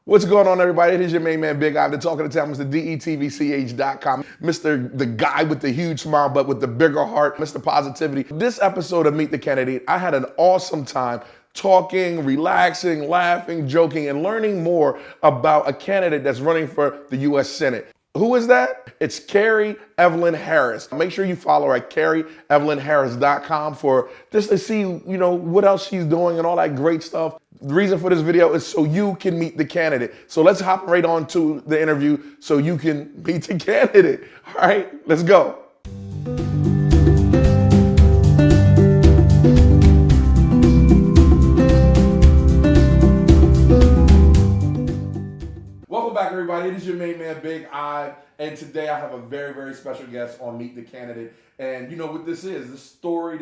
What's going on, everybody? It is your main man, Big I. The talking to town, Mr. DETVCH.com. Mr. The guy with the huge smile, but with the bigger heart, Mr. Positivity. This episode of Meet the Candidate, I had an awesome time talking, relaxing, laughing, joking, and learning more about a candidate that's running for the U.S. Senate. Who is that? It's Kerri Evelyn Harris. Make sure you follow her at KerriEvelynHarris.com for just to see, what else she's doing and all that great stuff. The reason for this video is so you can meet the candidate. So let's hop right on to the interview so you can meet the candidate. All right, let's go. Welcome back, everybody. It is your main man, Big I, and today I have a very, very special guest on Meet the Candidate. And you know what this is? This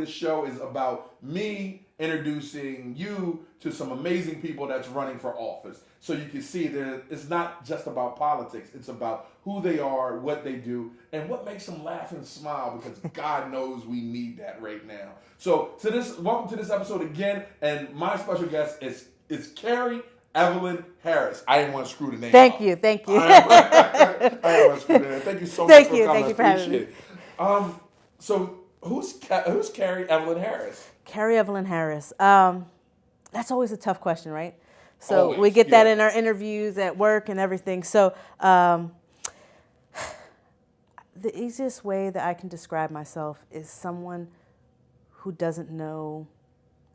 show is about me introducing you to some amazing people that's running for office. So you can see that it's not just about politics. It's about who they are, what they do, and what makes them laugh and smile, because God knows we need that right now. So welcome to this episode again, and my special guest is Kerri Evelyn Harris. I didn't want to screw the name up. Thank you. I didn't want to screw the name. Thank you so much for coming. Thank you for having me. So who's Kerri Evelyn Harris? Kerri Evelyn Harris. That's always a tough question, right? So Always, we get that in our interviews at work and everything. So the easiest way that I can describe myself is someone who doesn't know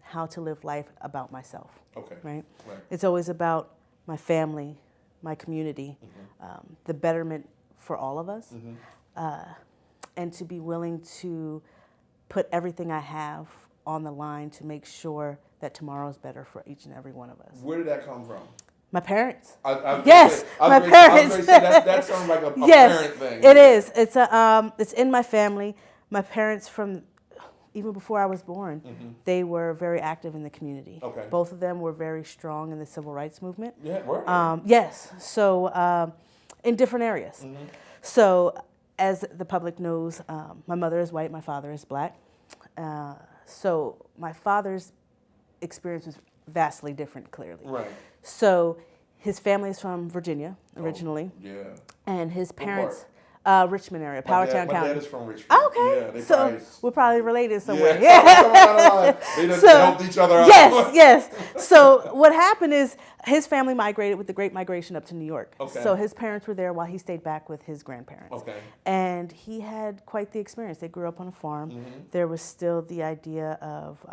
how to live life about myself. Okay. Right? It's always about my family, my community, the betterment for all of us, and to be willing to put everything I have on the line to make sure that tomorrow is better for each and every one of us. Where did that come from? My parents. My parents. That sounds like a parent thing. It is. It's in my family. My parents, from even before I was born, they were very active in the community. Okay. Both of them were very strong in the civil rights movement. Yeah, were they? Yes. So in different areas. So as the public knows, my mother is white, my father is black. So my father's experience was vastly different, clearly. Right. So his family is from Virginia originally. Yeah. And his parents, Richmond area, My Powhatan County. dad is from Richmond. Okay. Yeah, so we're probably related somewhere. Yeah. They just helped each other out. Yes. So what happened is his family migrated with the Great Migration up to New York. Okay. So his parents were there while he stayed back with his grandparents. Okay. And he had quite the experience. They grew up on a farm. There was still the idea of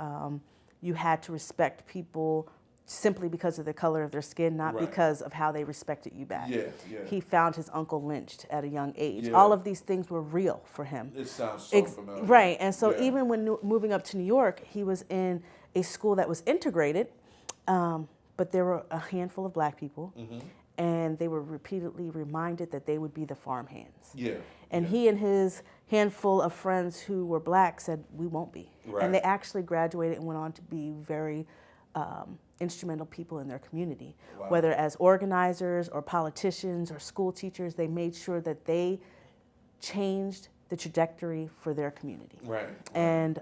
you had to respect people simply because of the color of their skin, not because of how they respected you back. Yeah. He found his uncle lynched at a young age. Yeah. All of these things were real for him. It sounds so familiar. Right, and so even when moving up to New York, he was in a school that was integrated, but there were a handful of black people, and they were repeatedly reminded that they would be the farm hands. Yeah. And he and his handful of friends who were black said, we won't be. Right. And they actually graduated and went on to be very instrumental people in their community. Wow. Whether as organizers or politicians or school teachers, they made sure that they changed the trajectory for their community. Right. And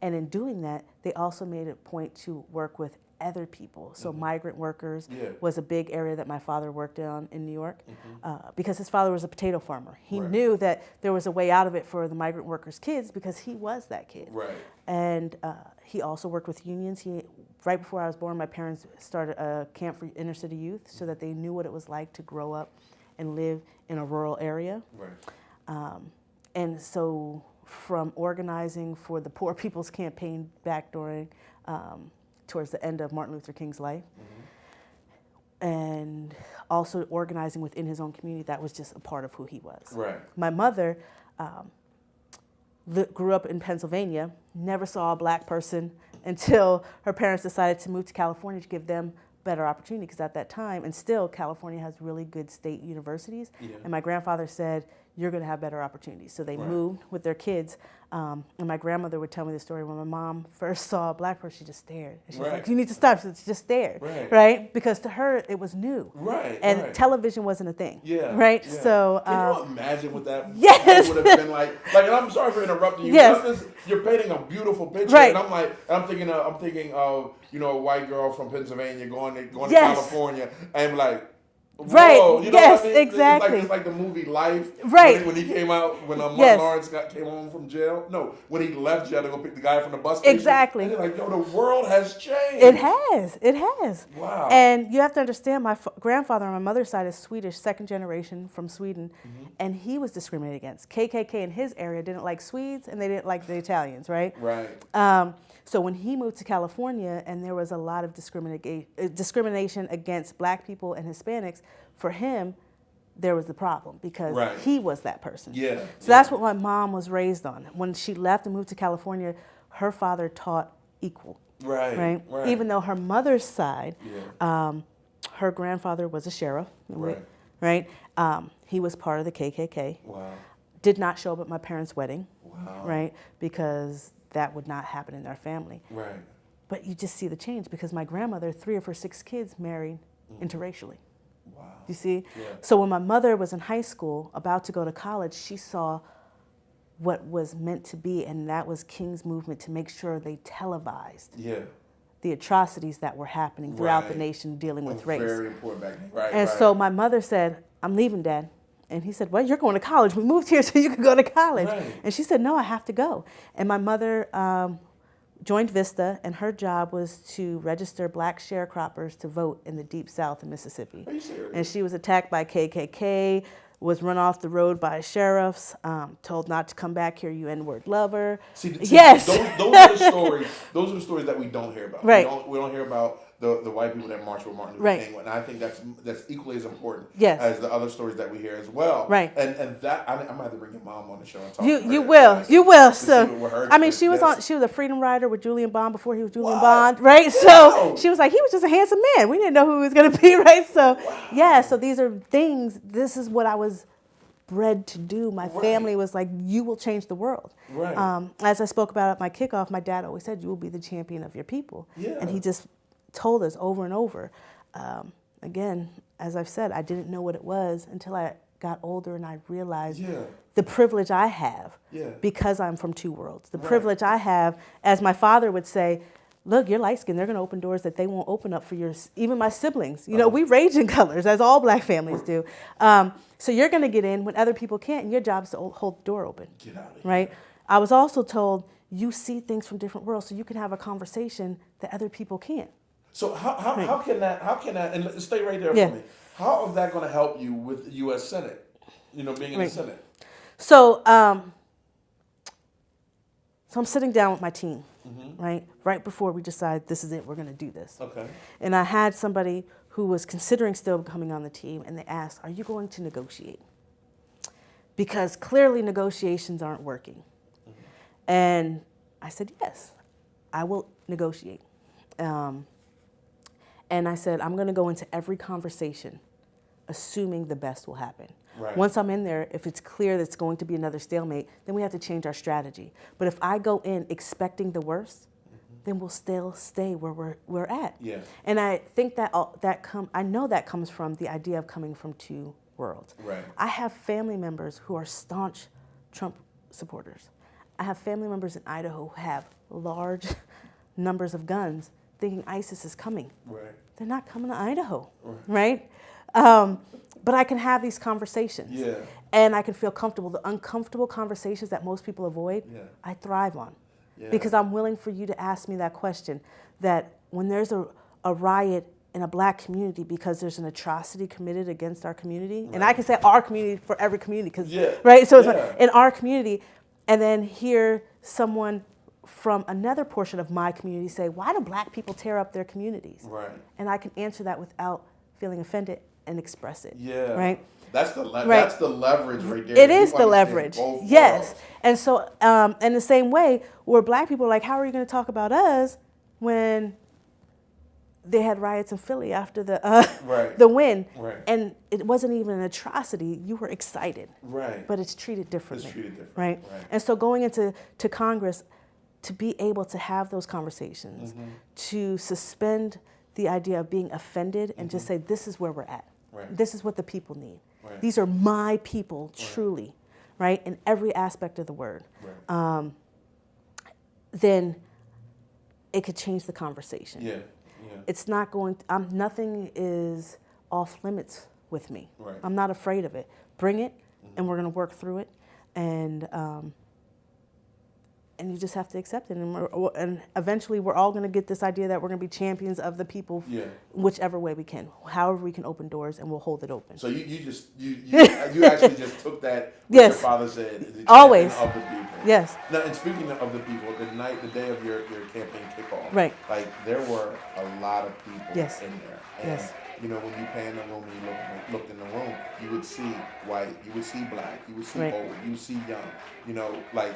in doing that, they also made a point to work with other people. So migrant workers was a big area that my father worked on in New York, because his father was a potato farmer. He knew that there was a way out of it for the migrant workers' kids because he was that kid. Right. And he also worked with unions. Right before I was born, my parents started a camp for inner city youth so that they knew what it was like to grow up and live in a rural area. Right. And so from organizing for the Poor People's Campaign back during towards the end of Martin Luther King's life, and also organizing within his own community, that was just a part of who he was. Right. My mother grew up in Pennsylvania, never saw a black person until her parents decided to move to California to give them better opportunity, because at that time, and still, California has really good state universities. Yeah. And my grandfather said, you're going to have better opportunities. So they moved with their kids. And my grandmother would tell me the story when my mom first saw a black person, she just stared. And she was like, you need to stop. She just stared, right? Because to her, it was new. And television wasn't a thing, right? Yeah. So can you imagine what that yes. would have been like? Like, and I'm sorry for interrupting you. Yes. You're painting a beautiful picture, and I'm thinking of you know, a white girl from Pennsylvania going to California, and like. Whoa, you know what I mean? Exactly. It's like the movie Life. Right. When he came out, when Martin Lawrence came home from jail. No, when he left jail to go pick the guy from the bus station. Exactly. And they're like, yo, the world has changed. It has. It has. Wow. And you have to understand, my grandfather on my mother's side is Swedish, second generation from Sweden, and he was discriminated against. KKK in his area didn't like Swedes, and they didn't like the Italians, right? Right. So when he moved to California and there was a lot of discrimination against black people and Hispanics, for him, there was the problem because he was that person. Yeah. So that's what my mom was raised on. When she left and moved to California, her father taught equal. Right. Even though her mother's side, her grandfather was a sheriff. Right. He was part of the KKK. Wow. Did not show up at my parents' wedding. Wow. Right. Because that would not happen in their family. Right. But you just see the change because my grandmother, 3 of her 6 kids married interracially. Wow. You see? Yeah. So when my mother was in high school, about to go to college, she saw what was meant to be, and that was King's movement to make sure they televised the atrocities that were happening throughout the nation dealing with race. Very important back then. And so my mother said, I'm leaving, Dad. And he said, well, you're going to college. We moved here so you could go to college. And she said, no, I have to go. And my mother joined Vista, and her job was to register black sharecroppers to vote in the Deep South in Mississippi. Are you serious? And she was attacked by KKK, was run off the road by sheriffs, told not to come back here, you N-word lover. See, yes. Those are the stories. Those are the stories that we don't hear about. Right. We don't hear about the white people that marched with Martin Luther King, and I think that's equally as important as the other stories that we hear as well. Right. And that I'm gonna have to bring your mom on the show and talk. You will. So I mean, she was a freedom rider with Julian Bond before he was Julian Bond, right? So she was like, he was just a handsome man. We didn't know who he was gonna be, right? So so these are things. This is what I was bred to do. My family was like, you will change the world. Right. As I spoke about at my kickoff, my dad always said, you will be the champion of your people. Yeah. And he just told us over and over. Again, as I've said, I didn't know what it was until I got older and I realized the privilege I have because I'm from 2 worlds. The privilege I have, as my father would say, look, you're light skinned. They're going to open doors that they won't open up for even my siblings. You know, we rage in colors, as all black families do. So you're going to get in when other people can't, and your job is to hold the door open. Get out of here. Right? I was also told you see things from different worlds, so you can have a conversation that other people can't. So how can that, and stay right there for me. How is that going to help you with the U.S. Senate? You know, being in the Senate. So, so I'm sitting down with my team, right before we decide this is it, we're going to do this. Okay. And I had somebody who was considering still coming on the team, and they asked, are you going to negotiate? Because clearly negotiations aren't working. And I said, yes, I will negotiate. And I said, I'm going to go into every conversation assuming the best will happen. Right. Once I'm in there, if it's clear that it's going to be another stalemate, then we have to change our strategy. But if I go in expecting the worst, then we'll still stay where we're at. Yeah. And I think I know that comes from the idea of coming from 2 worlds. Right. I have family members who are staunch Trump supporters. I have family members in Idaho who have large numbers of guns, thinking ISIS is coming. Right. They're not coming to Idaho, right? But I can have these conversations. Yeah. And I can feel comfortable. The uncomfortable conversations that most people avoid, I thrive on. Yeah. Because I'm willing for you to ask me that question, that when there's a riot in a black community because there's an atrocity committed against our community, and I can say our community for every community, right? So it's like in our community, and then hear someone from another portion of my community say, why do black people tear up their communities? Right. And I can answer that without feeling offended and express it. Yeah. Right? That's the leverage right there. It is the leverage. Yes. And so in the same way, where black people are like, how are you going to talk about us when they had riots in Philly after the Right. the win, Right. and it wasn't even an atrocity. You were excited, Right. but it's treated differently. It's treated different. Right? Right. And so going into Congress, to be able to have those conversations, to suspend the idea of being offended and just say, this is where we're at. Right. This is what the people need. Right. These are my people, truly, right? In every aspect of the word. Right. Then it could change the conversation. Yeah. It's not going, nothing is off limits with me. Right. I'm not afraid of it. Bring it, and we're going to work through it. And you just have to accept it. And eventually we're all going to get this idea that we're going to be champions of the people, whichever way we can, however we can open doors, and we'll hold it open. So you actually just took that, what Yes. your father said, the Always. champion of the people. Yes. Now, and speaking of the people, the day of your campaign kickoff, Right. like there were a lot of people Yes. in there. And, Yes. you know, when you panned the room and you looked in the room, you would see white, you would see black, you would see Right. old, you would see young. You know, like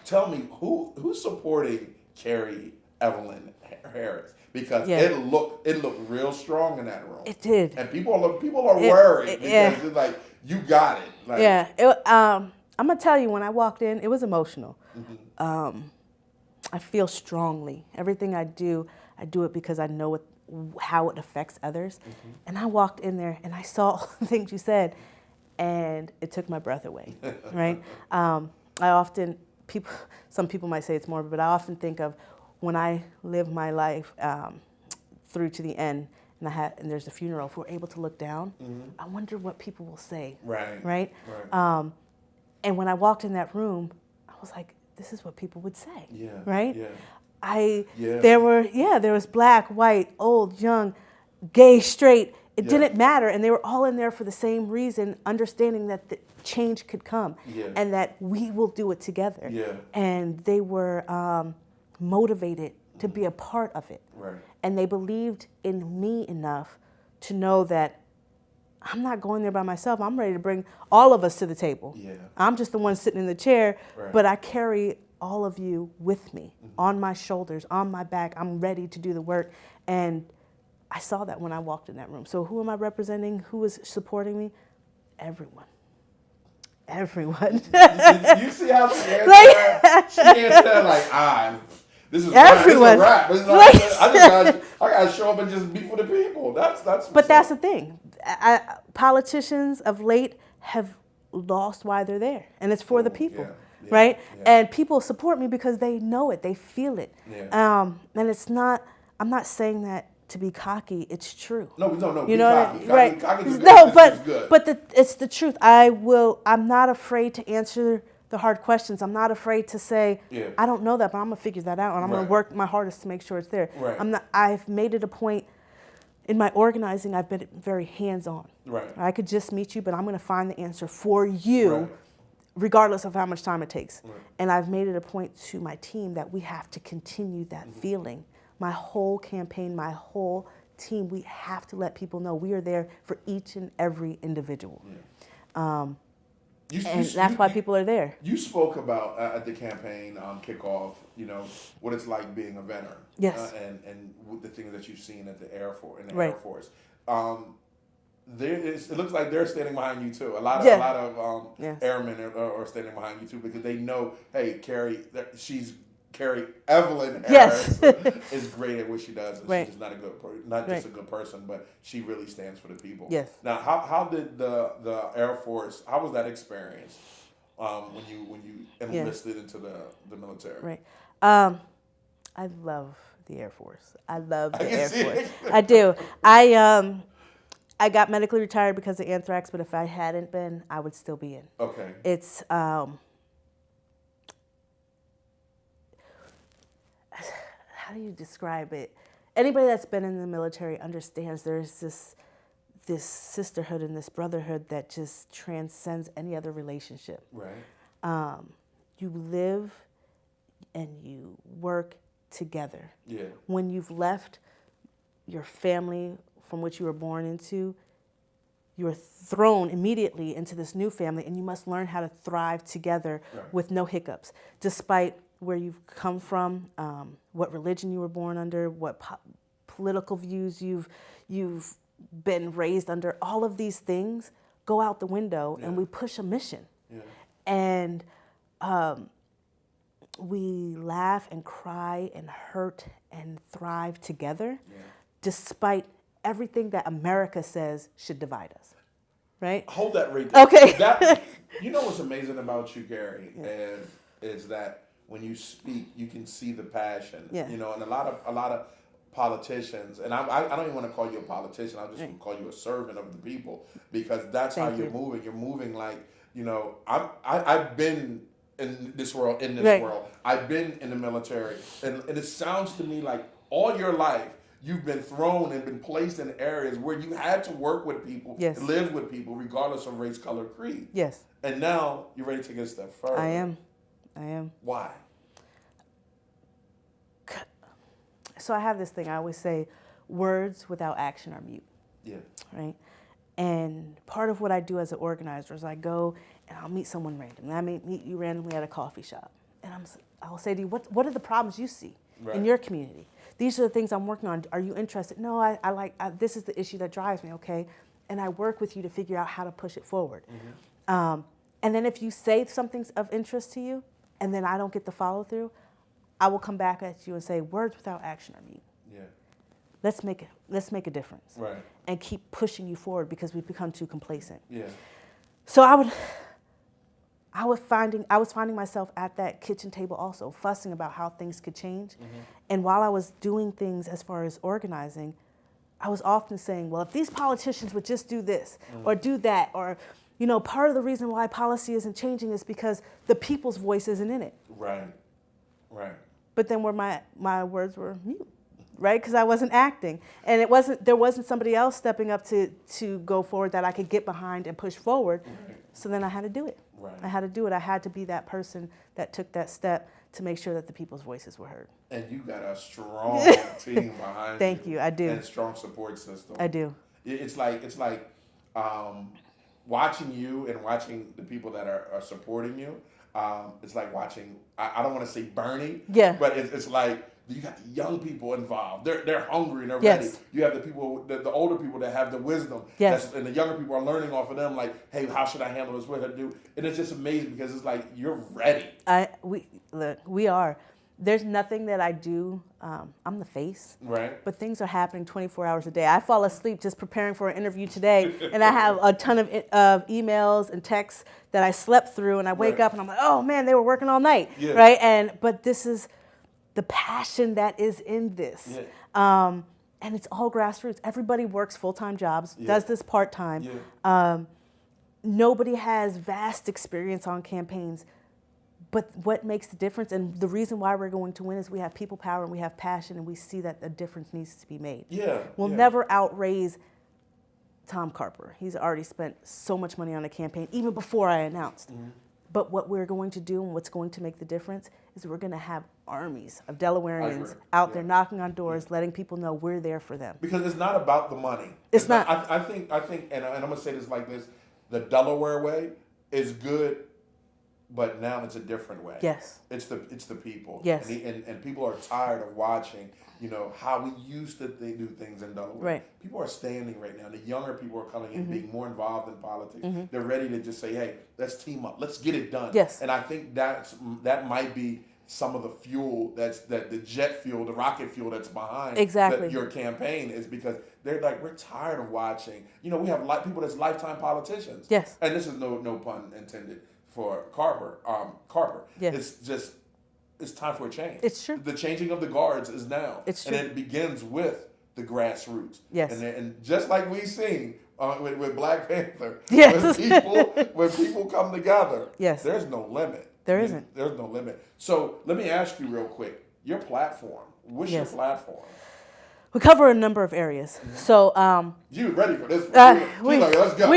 tell me who's supporting Kerri Evelyn Harris, because it looked real strong in that room. It did. And people are worried because it's like, you got it. Like, I'm gonna tell you, when I walked in, it was emotional. I feel strongly. Everything I do it because I know how it affects others. And I walked in there and I saw all the things you said, and it took my breath away. Right? Some people might say it's morbid, but I often think of when I live my life through to the end, and there's a funeral. If we're able to look down, I wonder what people will say. Right. And when I walked in that room, I was like, this is what people would say. Right. There was black, white, old, young, gay, straight. It didn't matter, and they were all in there for the same reason, understanding that the change could come, and that we will do it together. And they were motivated to be a part of it. And they believed in me enough to know that I'm not going there by myself. I'm ready to bring all of us to the table. I'm just the one sitting in the chair, but I carry all of you with me, on my shoulders, on my back. I'm ready to do the work. And I saw that when I walked in that room. So who am I representing? Who is supporting me? Everyone. Everyone. You see how she answered? She answered like, this is everyone. Rap. This is rap. I gotta show up and just be for the people. That's. But that's the thing. Politicians of late have lost why they're there, and it's for the people, right? And people support me because they know it, they feel it. And it's not. I'm not saying that to be cocky. It's true. No. You know, cocky. right? Cocky is good. No, but it's the truth. I'm not afraid to answer the hard questions. I'm not afraid to say, I don't know that, but I'm gonna figure that out, and I'm gonna work my hardest to make sure it's there. I've made it a point in my organizing. I've been very hands-on. I could just meet you, but I'm gonna find the answer for you, regardless of how much time it takes. And I've made it a point to my team that we have to continue that feeling. My whole campaign, my whole team, we have to let people know we are there for each and every individual. That's why people are there. You spoke about at the campaign kickoff, you know, what it's like being a veteran. Yes. And the things that you've seen at the Air Force. Right. It looks like they're standing behind you too. A lot of airmen are standing behind you too, because they know, hey, Kerri, Kerri Evelyn Harris is great at what she does. And she's just not just a good person, but she really stands for the people. Now, how did the Air Force? How was that experience when you enlisted into the military? I love the Air Force. I love the Air Force. I do. I got medically retired because of anthrax, but if I hadn't been, I would still be in. Okay. It's how do you describe it? Anybody that's been in the military understands there's this sisterhood and this brotherhood that just transcends any other relationship. You live and you work together. When you've left your family from which you were born into, you're thrown immediately into this new family, and you must learn how to thrive together with no hiccups, despite where you've come from, what religion you were born under, what political views, you've been raised under, all of these things go out the window, and we push a mission. Yeah. And we laugh and cry and hurt and thrive together, despite everything that America says should divide us. Right? Hold that right there. Okay. You know what's amazing about you, Carrie, and is that when you speak, you can see the passion. Yeah. You know, and a lot of politicians, and I don't even want to call you a politician. I just want to call you a servant of the people, because that's how you're moving. You're moving like, you know, I've been in this world. I've been in the military, and it sounds to me like all your life you've been thrown and been placed in areas where you had to work with people, live with people, regardless of race, color, creed. Yes. And now you're ready to take it a step further. I am. Why? So I have this thing. I always say, words without action are mute. Yeah. Right? And part of what I do as an organizer is I go and I'll meet someone randomly. I may meet you randomly at a coffee shop. And I'll say to you, what are the problems you see in your community? These are the things I'm working on. Are you interested? No, this is the issue that drives me, okay? And I work with you to figure out how to push it forward. Mm-hmm. And then if you say something's of interest to you, and then I don't get the follow through, I will come back at you and say, words without action are mute. Yeah. Let's make a difference. Right. And keep pushing you forward, because we've become too complacent. Yeah. So I was finding myself at that kitchen table also, fussing about how things could change. Mm-hmm. And while I was doing things as far as organizing, I was often saying, well, if these politicians would just do this or do that, or, you know, part of the reason why policy isn't changing is because the people's voice isn't in it. Right. Right. But then where my words were mute, right? Because I wasn't acting. And there wasn't somebody else stepping up to go forward that I could get behind and push forward. Right. So then I had to do it. Right. I had to do it. I had to be that person that took that step to make sure that the people's voices were heard. And you got a strong team behind you. Thank you. I do. And a strong support system. I do. It's like watching you and watching the people that are supporting you. It's like watching, I don't want to say Bernie, but it's like you got the young people involved. They're hungry and they're ready. You have the people, the older people that have the wisdom. Yes. And the younger people are learning off of them, like, hey, how should I handle this? What do I do? And it's just amazing, because it's like you're ready. We are. There's nothing that I do. I'm the face. Right. But things are happening 24 hours a day. I fall asleep just preparing for an interview today, and I have a ton of emails and texts that I slept through, and I wake up and I'm like, oh man, they were working all night. Yeah. Right. But this is the passion that is in this. Yeah. And it's all grassroots. Everybody works full-time jobs, does this part-time. Yeah. Nobody has vast experience on campaigns. But what makes the difference, and the reason why we're going to win, is we have people power and we have passion, and we see that a difference needs to be made. Yeah. We'll never outraise Tom Carper. He's already spent so much money on a campaign, even before I announced. Mm-hmm. But what we're going to do, and what's going to make the difference, is we're going to have armies of Delawareans out there knocking on doors, letting people know we're there for them. Because it's not about the money. It's not. I think, and I'm going to say this like this: the Delaware way is good, but now it's a different way. Yes. It's the people. Yes. And people are tired of watching, you know, how we used to do things in Delaware. Right. People are standing right now. The younger people are coming in, being more involved in politics. Mm-hmm. They're ready to just say, hey, let's team up. Let's get it done. Yes. And I think that might be some of the fuel that the jet fuel, the rocket fuel that's behind your campaign, is because they're like, we're tired of watching. You know, we have people that's lifetime politicians. Yes. And this is no pun intended for Carper. Yes. It's time for a change. It's true. The changing of the guards is now. It's true. And it begins with the grassroots. Yes. And just like we've seen with Black Panther, yes. when people come together, yes. There's no limit. There isn't. There's no limit. So let me ask you real quick, your platform. What's your platform? We cover a number of areas. Mm-hmm. So you ready for this one? Let's go.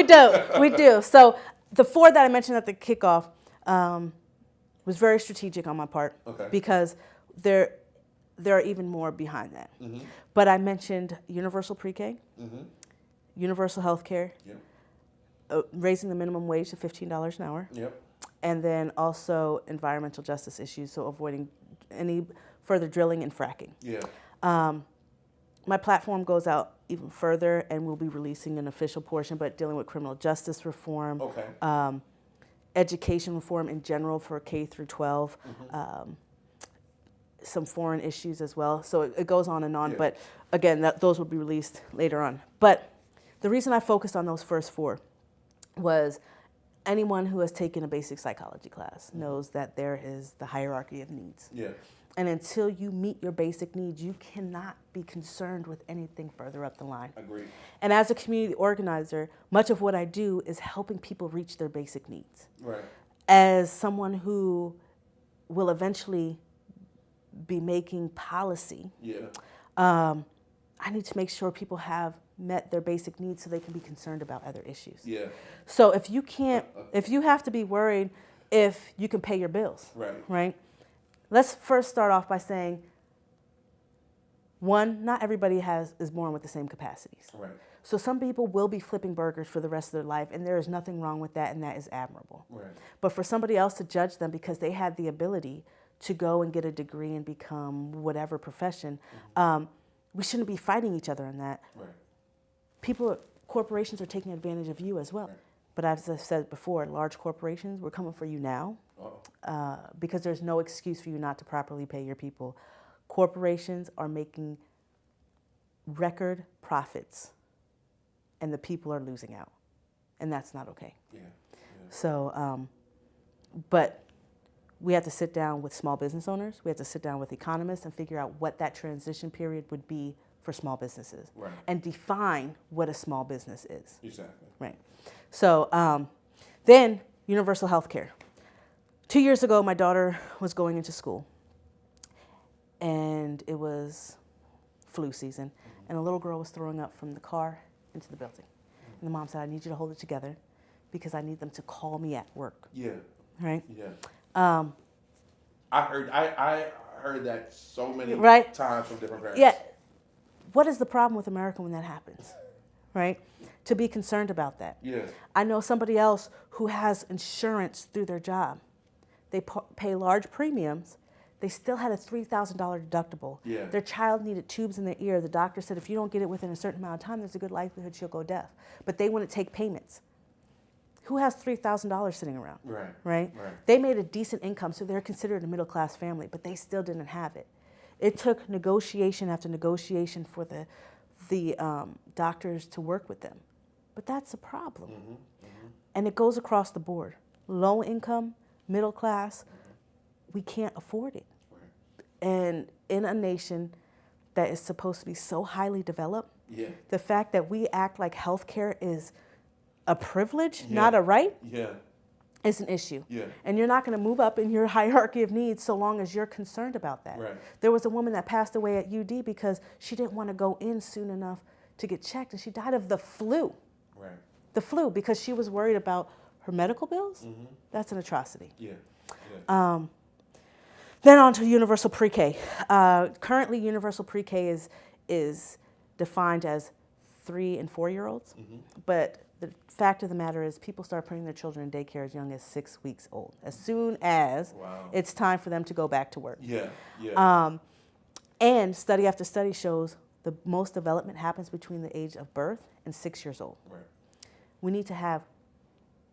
We do. So the 4 that I mentioned at the kickoff was very strategic on my part, because there are even more behind that. Mm-hmm. But I mentioned universal pre-K, universal health care, raising the minimum wage to $15 an hour, and then also environmental justice issues, so avoiding any further drilling and fracking. Yeah. my platform goes out even further, and we'll be releasing an official portion, but dealing with criminal justice reform, education reform in general for K through 12, some foreign issues as well. So it goes on and on, but again, those will be released later on. But the reason I focused on those first 4 was anyone who has taken a basic psychology class knows that there is the hierarchy of needs. Yeah. And until you meet your basic needs, you cannot be concerned with anything further up the line. Agreed. And as a community organizer, much of what I do is helping people reach their basic needs. Right. As someone who will eventually be making policy, I need to make sure people have met their basic needs so they can be concerned about other issues. Yeah. So if you have to be worried if you can pay your bills, right? Let's first start off by saying, one, not everybody is born with the same capacities. Right. So some people will be flipping burgers for the rest of their life, and there is nothing wrong with that, and that is admirable. Right. But for somebody else to judge them because they had the ability to go and get a degree and become whatever profession, we shouldn't be fighting each other in that. Right. Corporations are taking advantage of you as well. Right. But as I've said before, large corporations, we're coming for you now because there's no excuse for you not to properly pay your people. Corporations are making record profits, and the people are losing out, and that's not okay. Yeah. So, but we have to sit down with small business owners. We have to sit down with economists and figure out what that transition period would be for small businesses, and define what a small business is. Exactly. Right. So then universal health care. 2 years ago, my daughter was going into school, and it was flu season, and a little girl was throwing up from the car into the building. And the mom said, I need you to hold it together because I need them to call me at work. Yeah. Right? Yeah. I heard that so many times from different parents. Yeah. What is the problem with America when that happens? Right? To be concerned about that. Yeah. I know somebody else who has insurance through their job. They pay large premiums. They still had a $3,000 deductible. Yeah. Their child needed tubes in their ear. The doctor said if you don't get it within a certain amount of time, there's a good likelihood she'll go deaf. But they wouldn't take payments. Who has $3,000 sitting around? Right? They made a decent income, so they're considered a middle-class family, but they still didn't have it. It took negotiation after negotiation for the doctors to work with them. But that's a problem. And it goes across the board. Low income, middle class, we can't afford it. And in a nation that is supposed to be so highly developed, the fact that we act like healthcare is a privilege, not a right, is an issue. And you're not going to move up in your hierarchy of needs so long as you're concerned about that. There was a woman that passed away at UD because she didn't want to go in soon enough to get checked, and she died of the flu. The flu, because she was worried about her medical bills. That's an atrocity. Then on to universal pre-K. Currently, universal pre-K is defined as 3 and 4-year-olds, but the fact of the matter is people start putting their children in daycare as young as 6 weeks old, as soon as it's time for them to go back to work. And study after study shows the most development happens between the age of birth and 6 years old. We need to have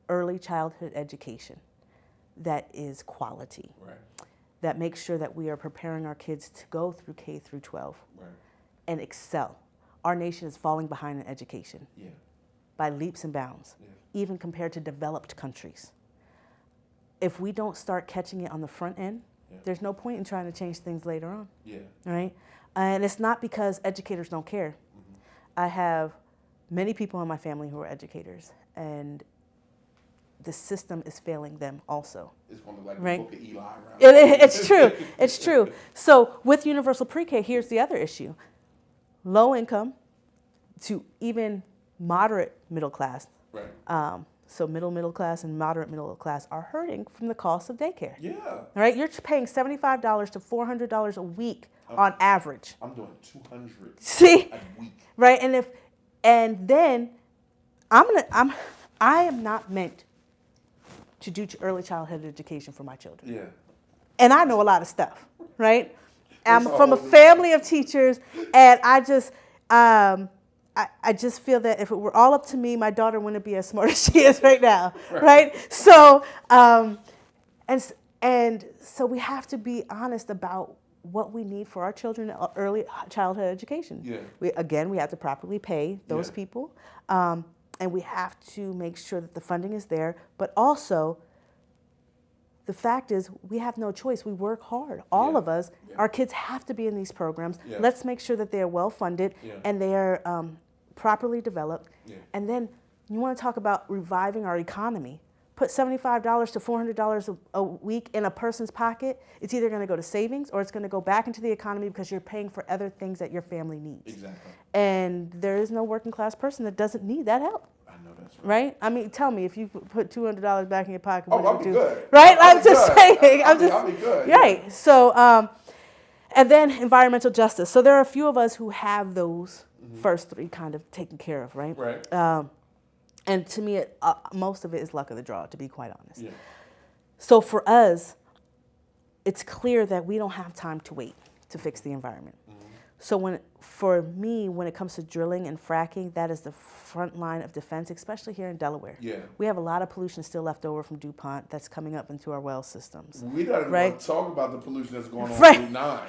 early childhood education that is quality, that makes sure that we are preparing our kids to go through K through 12 and excel. Our nation is falling behind in education by leaps and bounds, even compared to developed countries. If we don't start catching it on the front end, there's no point in trying to change things later on. Right? And it's not because educators don't care. I have many people in my family who are educators, and the system is failing them also. It's going to like the book of Eli around. It's true. It's true. So with universal pre-K, here's the other issue. Low income to even moderate middle class, so middle class and moderate middle class are hurting from the cost of daycare. Right? You're paying $75 to $400 a week on average. I'm doing $200 See? a week. Right? And then I am not meant to do early childhood education for my children. And I know a lot of stuff, right? I'm from a family of teachers, and I just feel that if it were all up to me, my daughter wouldn't be as smart as she is right now, right? So, and so we have to be honest about what we need for our children, early childhood education. Yeah. We have to properly pay those people, and we have to make sure that the funding is there, but also the fact is we have no choice. We work hard. All of us, our kids have to be in these programs. Yeah. Let's make sure that they are well funded and they are properly developed. Yeah. And then you want to talk about reviving our economy. Put $75 to $400 a week in a person's pocket. It's either going to go to savings or it's going to go back into the economy because you're paying for other things that your family needs. Exactly. And there is no working class person that doesn't need that help. I know that's right. Right? I mean, tell me, if you put $200 back in your pocket, Oh, what I'll would be you do? good. Right? I'll I'm just saying. I'll be good. Right. Yeah. So, and then environmental justice. So there are a few of us who have those first three kind of taken care of, right? Right. And to me, most of it is luck of the draw, to be quite honest. Yeah. So for us, it's clear that we don't have time to wait to fix the environment. So for me, when it comes to drilling and fracking, that is the front line of defense, especially here in Delaware. Yeah. We have a lot of pollution still left over from DuPont that's coming up into our well systems. We don't even right? want to talk about the pollution that's going on Right. Route 9.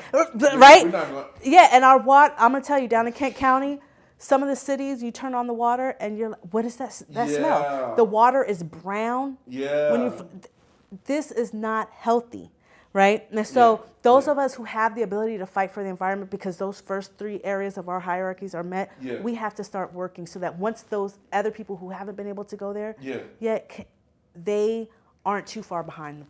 Right? We're not going Yeah, and our water, I'm going to tell you, down in Kent County, some of the cities, you turn on the water and you're like, what is that smell? The water is brown. Yeah. This is not healthy, right? And so those of us who have the ability to fight for the environment, because those first three areas of our hierarchies are met, we have to start working so that once those other people who haven't been able to go there, they aren't too far behind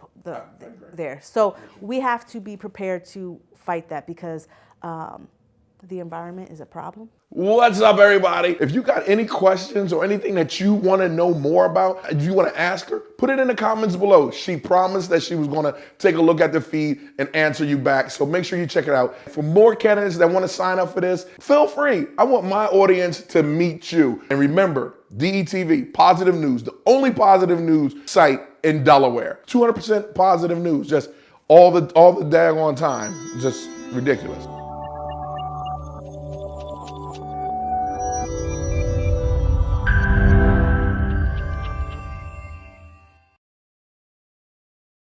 there. So we have to be prepared to fight that because the environment is a problem. What's up, everybody? If you got any questions or anything that you want to know more about, if you want to ask her, put it in the comments below. She promised that she was going to take a look at the feed and answer you back. So make sure you check it out. For more candidates that want to sign up for this, feel free. I want my audience to meet you. And remember, DETV, positive news, the only positive news site in Delaware. 200% positive news, just all the daggone time. Just ridiculous.